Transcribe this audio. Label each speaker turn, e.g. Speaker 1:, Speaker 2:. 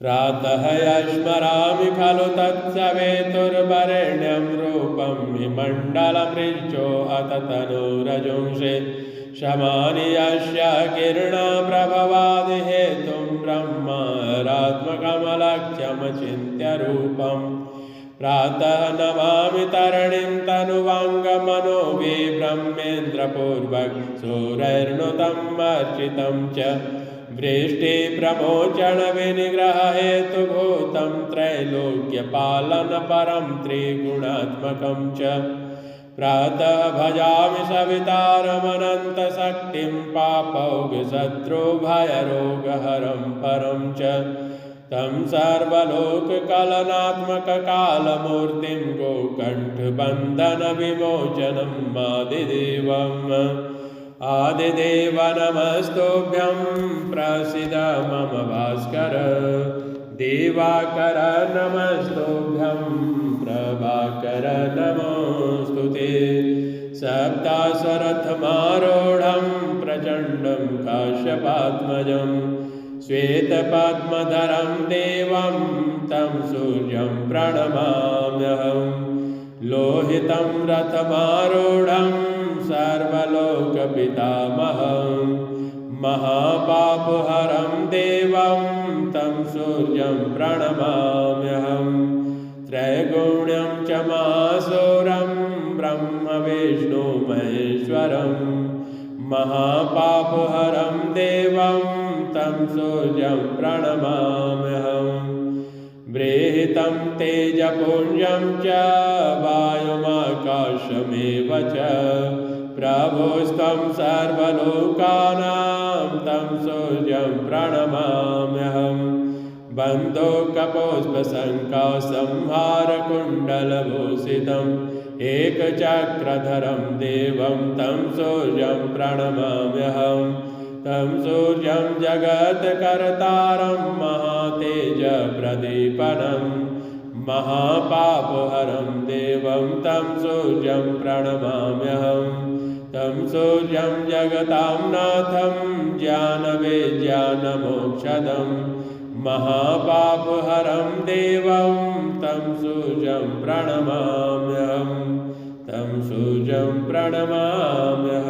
Speaker 1: प्रातः यस्मरामि खलु तत्सवेतुर्वरेण्यं रूपं विमण्डलमृच्छो अथ तनूरजुंषे शमानि यस्य किरणप्रभवादिहेतुं ब्रह्मारात्मकमलक्ष्यमचिन्त्य रूपम् प्रातः नमामि तरणिं तनुवाङ्गमनो वि ब्रह्मेन्द्रपूर्वक सूरैर्नुतम् अर्चितं च वृष्टिप्रमोचनविनिग्रहहेतुभूतं त्रैलोक्यपालनपरं त्रिगुणात्मकं च प्रातः भजामि सवितारमनन्तशक्तिं पापौघशत्रुभयरोगहरं परं च तं सर्वलोककलनात्मककालमूर्तिं गोकण्ठबन्धनविमोचनं आदिदेवम् आदिदेव नमस्तुभ्यं प्रसीद मम भास्कर दिवाकर नमस्तुभ्यं प्रभाकर नमोऽस्तु ते सप्ताश्वरथमारूढं प्रचण्डं काश्यपात्मजं श्वेतपद्मधरं देवं तं सूर्यं प्रणमाम्यहं लोहितं रथमारूढं सर्वलोकपितामहं महापापहरं देवं तं सूर्यं प्रणमाम्यहं त्रैगुण्यं च महासूरं ब्रह्मविष्णुमहेश्वरं महापापहरं देवं तं सूर्यं प्रणमाम्यहं बृहतं तेजपुञ्जं च वायुमाकाशमेव च प्रभुस्त्वं सर्वलोकानां तं सूर्यं प्रणमाम्यहं बन्धुकपुष्पसङ्कासंहारकुण्डलभूषितम् एकचक्रधरं देवं तं सूर्यं प्रणमाम्यहं तं सूर्यं जगत्कर्तारं महातेजप्रदीपनं महापापहरं देवं तं सूर्यं प्रणमाम्यहं तं सूर्यं जगतां नाथं ज्ञानविज्ञानमोक्षदं महापापहरं देवं तं सूर्यं प्रणमाम्यहं तं सूर्यं प्रणमाम्यहम्।